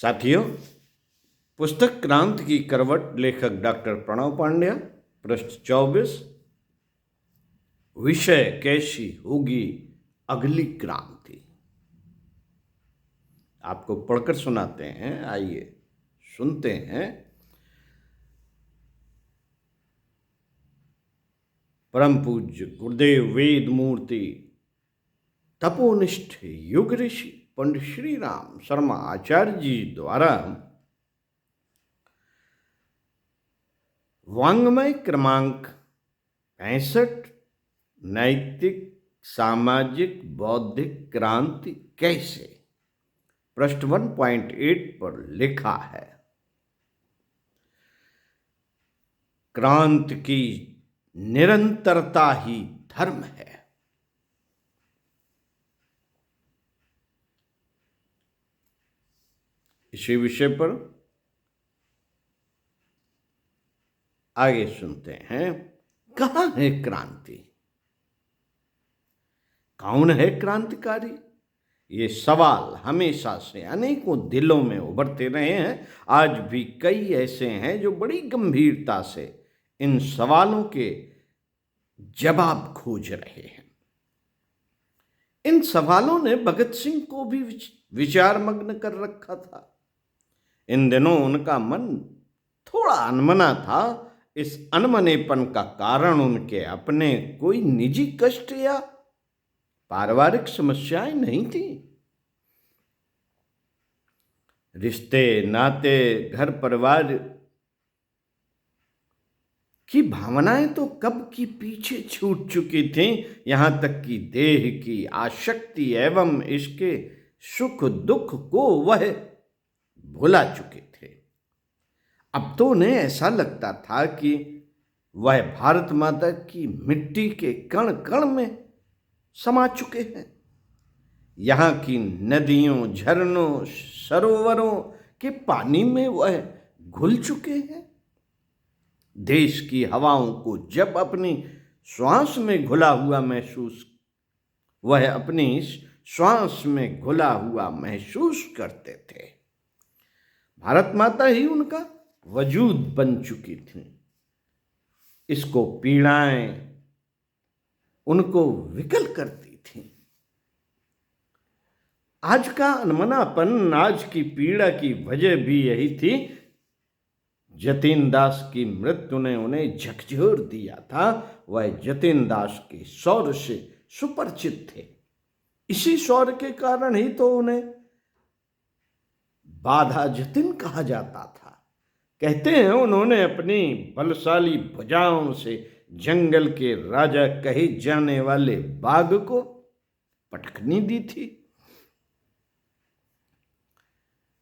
साथियों, पुस्तक क्रांति की करवट, लेखक डॉक्टर प्रणव पांड्या, पृष्ठ 24। विषय कैसी होगी अगली क्रांति। आपको पढ़कर सुनाते हैं, आइए सुनते हैं। परम पूज्य गुरुदेव वेद मूर्ति तपोनिष्ठ युग ऋषि पंडित श्री राम शर्मा आचार्य जी द्वारा वाङ्मय क्रमांक 65 नैतिक सामाजिक बौद्धिक क्रांति कैसे, पृष्ठ 1.8 पर लिखा है। क्रांति की निरंतरता ही धर्म है। इसी विषय पर आगे सुनते हैं। कहाँ है क्रांति? कौन है क्रांतिकारी? ये सवाल हमेशा से अनेकों दिलों में उभरते रहे हैं। आज भी कई ऐसे हैं जो बड़ी गंभीरता से इन सवालों के जवाब खोज रहे हैं। इन सवालों ने भगत सिंह को भी विचारमग्न कर रखा था। इन दिनों उनका मन थोड़ा अनमना था। इस अनमनेपन का कारण उनके अपने कोई निजी कष्ट या पारिवारिक समस्याएं नहीं थी। रिश्ते नाते घर परिवार की भावनाएं तो कब की पीछे छूट चुकी थीं। यहां तक कि देह की आसक्ति एवं इसके सुख दुख को वह भुला चुके थे। अब तो उन्हें ऐसा लगता था कि वह भारत माता की मिट्टी के कण कण में समा चुके हैं। यहाँ की नदियों, झरनों, सरोवरों के पानी में वह घुल चुके हैं। देश की हवाओं को जब अपनी श्वास में घुला हुआ महसूस करते थे। भारत माता ही उनका वजूद बन चुकी थी। इसको पीड़ाएं उनको विकल करती थी। आज का अनमनापन, आज की पीड़ा की वजह भी यही थी। जतीन दास की मृत्यु ने उन्हें झकझोर दिया था। वह जतीन दास के शौर्य से सुपरिचित थे। इसी शौर्य के कारण ही तो उन्हें बाधा जतीन कहा जाता था। कहते हैं उन्होंने अपनी बलशाली भुजाओं से जंगल के राजा कहे जाने वाले बाघ को पटकनी दी थी।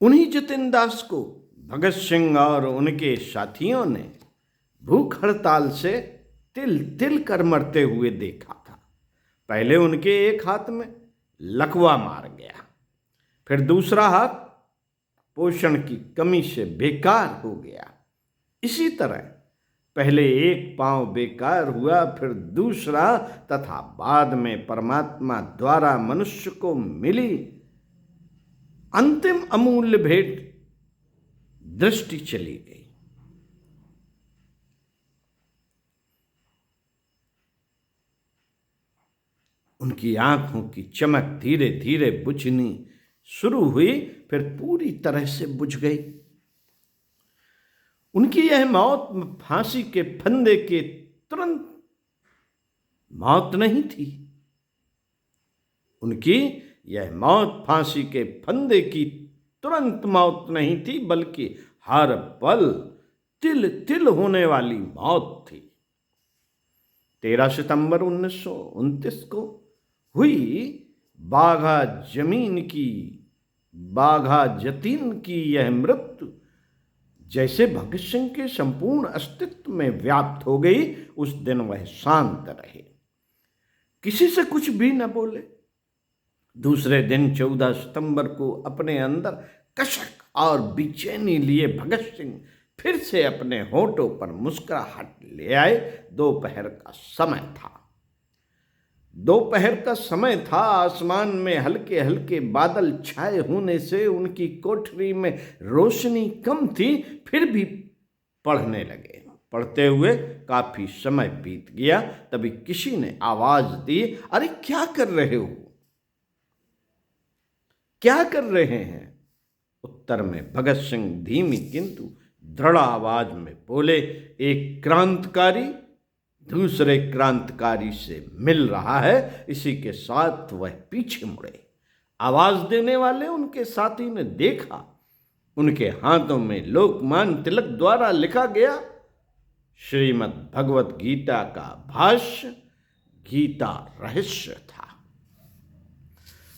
उन्हीं जतीन दास को भगत सिंह और उनके साथियों ने भूख हड़ताल से तिल तिल कर मरते हुए देखा था। पहले उनके एक हाथ में लकवा मार गया, फिर दूसरा हाथ पोषण की कमी से बेकार हो गया। इसी तरह पहले एक पांव बेकार हुआ, फिर दूसरा, तथा बाद में परमात्मा द्वारा मनुष्य को मिली अंतिम अमूल्य भेंट दृष्टि चली गई। उनकी आंखों की चमक धीरे धीरे बुझनी शुरू हुई, फिर पूरी तरह से बुझ गई। उनकी यह मौत फांसी के फंदे के तुरंत मौत नहीं थी। उनकी यह मौत फांसी के फंदे की तुरंत मौत नहीं थी, बल्कि हर पल तिल तिल होने वाली मौत थी। 13 सितंबर 1929 को हुई बाघा जतीन की यह मृत्यु जैसे भगत सिंह के संपूर्ण अस्तित्व में व्याप्त हो गई। उस दिन वह शांत रहे, किसी से कुछ भी न बोले। दूसरे दिन 14 सितंबर को अपने अंदर कशक और बेचैनी लिए भगत सिंह फिर से अपने होठों पर मुस्कुराहट ले आए। दोपहर का समय था। दोपहर का समय था। आसमान में हल्के हल्के बादल छाए होने से उनकी कोठरी में रोशनी कम थी, फिर भी पढ़ने लगे। पढ़ते हुए काफी समय बीत गया। तभी किसी ने आवाज दी, अरे क्या कर रहे हो, क्या कर रहे हैं? उत्तर में भगत सिंह धीमी किंतु दृढ़ आवाज में बोले, एक क्रांतिकारी दूसरे क्रांतिकारी से मिल रहा है। इसी के साथ वह पीछे मुड़े। आवाज देने वाले उनके साथी ने देखा, उनके हाथों में लोकमान्य तिलक द्वारा लिखा गया श्रीमद् भगवत गीता का भाष्य गीता रहस्य था।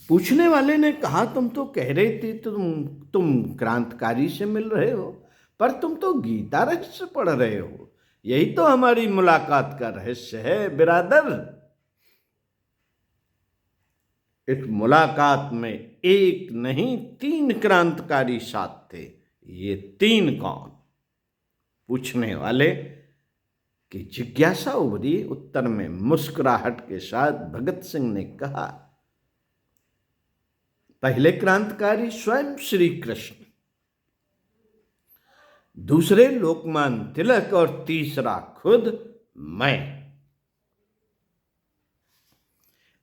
पूछने वाले ने कहा, तुम तो कह रहे थे तुम क्रांतिकारी से मिल रहे हो, पर तुम तो गीता रहस्य पढ़ रहे हो। यही तो हमारी मुलाकात का रहस्य है बिरादर। इस मुलाकात में एक नहीं 3 क्रांतिकारी साथ थे। ये 3 कौन? पूछने वाले की जिज्ञासा उभरी। उत्तर में मुस्कुराहट के साथ भगत सिंह ने कहा, पहले क्रांतिकारी स्वयं श्री कृष्ण, दूसरे लोकमान्य तिलक और तीसरा खुद मैं।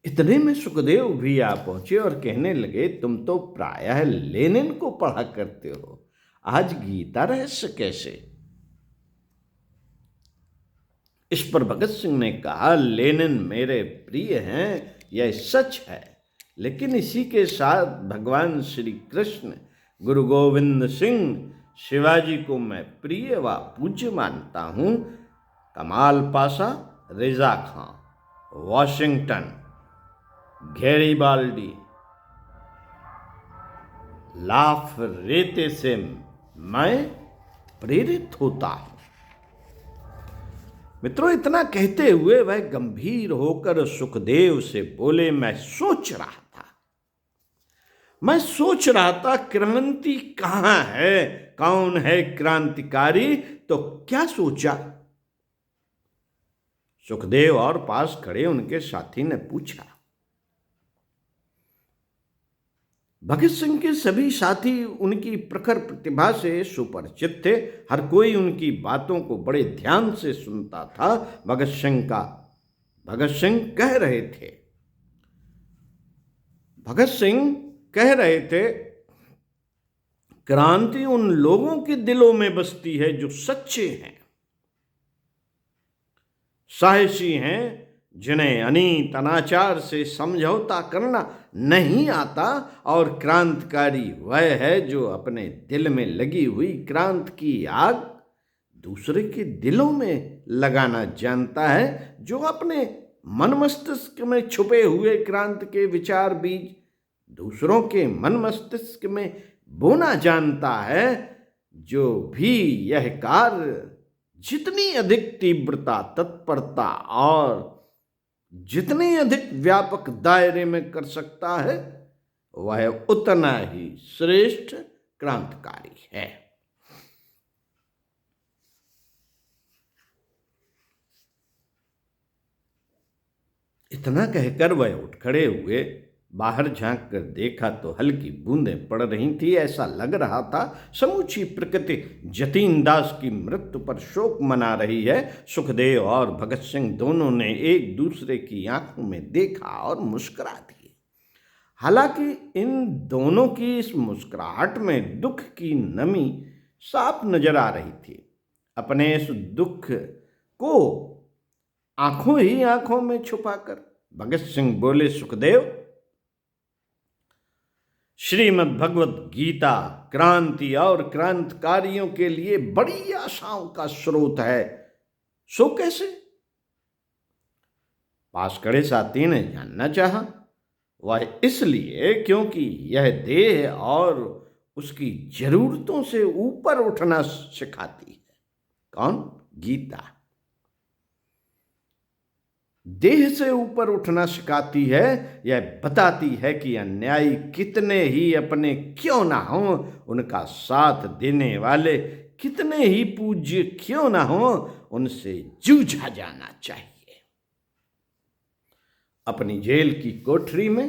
इतने में सुखदेव भी आ पहुंचे और कहने लगे, तुम तो प्रायः लेनिन को पढ़ा करते हो, आज गीता रहस्य कैसे? इस पर भगत सिंह ने कहा, लेनिन मेरे प्रिय हैं, यह सच है, लेकिन इसी के साथ भगवान श्री कृष्ण, गुरु गोविंद सिंह, शिवाजी को मैं प्रिय व पूज्य मानता हूँ। कमाल पाशा, रिजा खां, वॉशिंगटन, गैरिबाल्डी, लाफ रेते से मैं प्रेरित होता हूँ। मित्रों, इतना कहते हुए वह गंभीर होकर सुखदेव से बोले, मैं सोच रहा था क्रांति कहाँ है, कौन है क्रांतिकारी? तो क्या सोचा? सुखदेव और पास खड़े उनके साथी ने पूछा। भगत सिंह के सभी साथी उनकी प्रखर प्रतिभा से सुपरिचित थे। हर कोई उनकी बातों को बड़े ध्यान से सुनता था। भगत सिंह कह रहे थे, क्रांति उन लोगों के दिलों में बसती है जो सच्चे हैं, साहसी हैं, जिन्हें अनीत अनाचार से समझौता करना नहीं आता, और क्रांतिकारी वह है जो अपने दिल में लगी हुई क्रांति की आग दूसरे के दिलों में लगाना जानता है, जो अपने मन मस्तिष्क में छुपे हुए क्रांति के विचार बीज दूसरों के मन मस्तिष्क में बोना जानता है। जो भी यह कार्य जितनी अधिक तीव्रता, तत्परता और जितनी अधिक व्यापक दायरे में कर सकता है, वह उतना ही श्रेष्ठ क्रांतिकारी है। इतना कहकर वह उठ खड़े हुए। बाहर झांक कर देखा तो हल्की बूंदें पड़ रही थी। ऐसा लग रहा था समूची प्रकृति जतीन दास की मृत्यु पर शोक मना रही है। सुखदेव और भगत सिंह दोनों ने एक दूसरे की आंखों में देखा और मुस्कुरा दिए। हालांकि इन दोनों की इस मुस्कुराहट में दुख की नमी साफ नजर आ रही थी। अपने इस दुख को आंखों ही आंखों में छुपाकर भगत सिंह बोले, सुखदेव, श्रीमद् भगवत गीता क्रांति और क्रांतिकारियों के लिए बड़ी आशाओं का स्रोत है, सो कैसे? पास खड़े साथी ने जानना चाहा। वह इसलिए क्योंकि यह देह और उसकी जरूरतों से ऊपर उठना सिखाती है। कौन? गीता। देह से ऊपर उठना सिखाती है। यह बताती है कि अन्यायी कितने ही अपने क्यों ना हो, उनका साथ देने वाले कितने ही पूज्य क्यों ना हो, उनसे जूझा जाना चाहिए। अपनी जेल की कोठरी में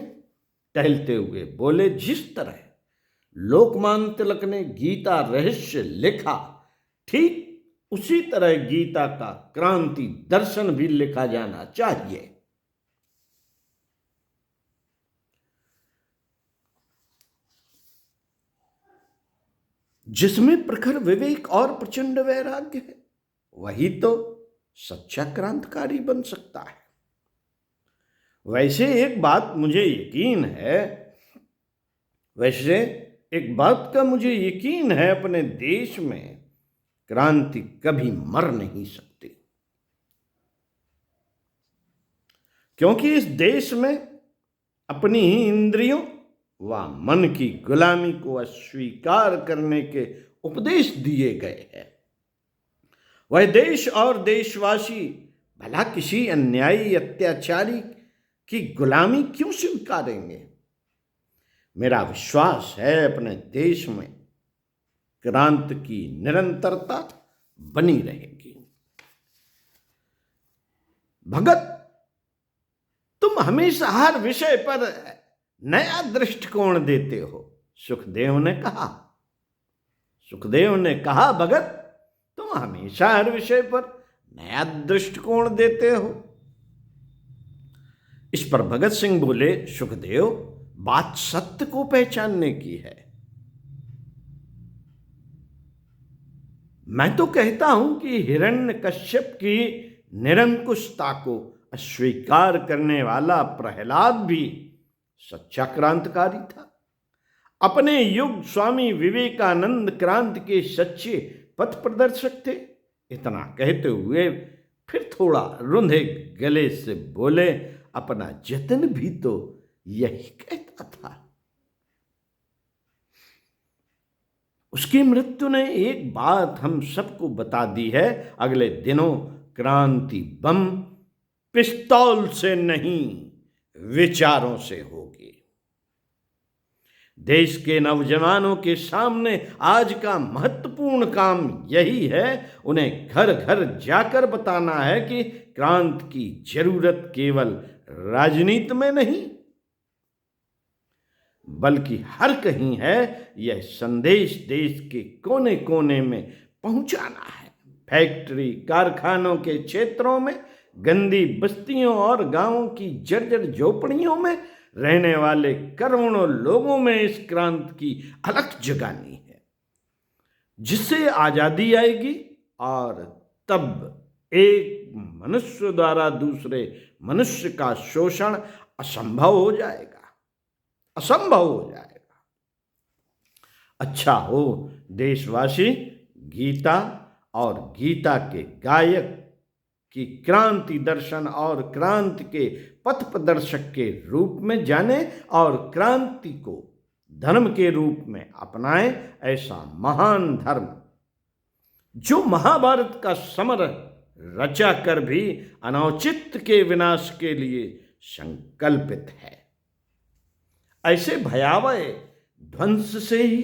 टहलते हुए बोले, जिस तरह लोकमान्य तिलक ने गीता रहस्य लिखा, ठीक उसी तरह गीता का क्रांति दर्शन भी लिखा जाना चाहिए। जिसमें प्रखर विवेक और प्रचंड वैराग्य है, वही तो सच्चा क्रांतिकारी बन सकता है। वैसे एक बात का मुझे यकीन है, अपने देश में क्रांति कभी मर नहीं सकती, क्योंकि इस देश में अपनी ही इंद्रियों व मन की गुलामी को अस्वीकार करने के उपदेश दिए गए हैं। वह देश और देशवासी भला किसी अन्यायी अत्याचारी की गुलामी क्यों स्वीकारेंगे? मेरा विश्वास है अपने देश में क्रांति की निरंतरता बनी रहेगी। भगत, तुम हमेशा हर विषय पर नया दृष्टिकोण देते हो, सुखदेव ने कहा, भगत, तुम हमेशा हर विषय पर नया दृष्टिकोण देते हो। इस पर भगत सिंह बोले, सुखदेव, बात सत्य को पहचानने की है। मैं तो कहता हूं कि हिरण्यकश्यप की निरंकुशता को अस्वीकार करने वाला प्रहलाद भी सच्चा क्रांतिकारी था। अपने युग स्वामी विवेकानंद क्रांति के सच्चे पथ प्रदर्शक थे। इतना कहते हुए फिर थोड़ा रुंधे गले से बोले, अपना जतन भी तो यही कहता था। उसकी मृत्यु ने एक बात हम सबको बता दी है, अगले दिनों क्रांति बम पिस्तौल से नहीं, विचारों से होगी। देश के नौजवानों के सामने आज का महत्वपूर्ण काम यही है, उन्हें घर घर जाकर बताना है कि क्रांति की जरूरत केवल राजनीति में नहीं, बल्कि हर कहीं है। यह संदेश देश के कोने कोने में पहुंचाना है। फैक्ट्री कारखानों के क्षेत्रों में, गंदी बस्तियों और गांवों की जर्जर झोपड़ियों में रहने वाले करोड़ों लोगों में इस क्रांति की अलख जगानी है, जिससे आजादी आएगी और तब एक मनुष्य द्वारा दूसरे मनुष्य का शोषण असंभव हो जाएगा। अच्छा हो देशवासी गीता और गीता के गायक की क्रांति दर्शन और क्रांति के पथ प्रदर्शक के रूप में जाने और क्रांति को धर्म के रूप में अपनाएं। ऐसा महान धर्म जो महाभारत का समर रचा कर भी अनौचित्य के विनाश के लिए संकल्पित है। ऐसे भयावह ध्वंस से ही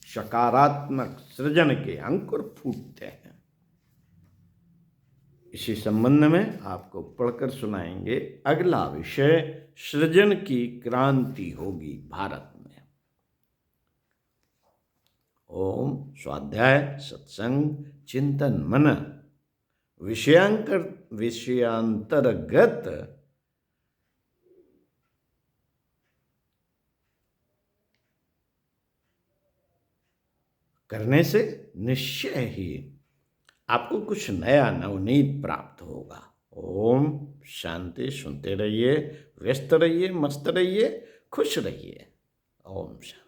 सकारात्मक सृजन के अंकुर फूटते हैं। इसी संबंध में आपको पढ़कर सुनाएंगे अगला विषय, सृजन की क्रांति होगी भारत में। ओम स्वाध्याय सत्संग चिंतन मनन विषयांतर्गत करने से निश्चय ही आपको कुछ नया नवनीत प्राप्त होगा। ओम शांति। सुनते रहिए, व्यस्त रहिए, मस्त रहिए, खुश रहिए। ओम शांति।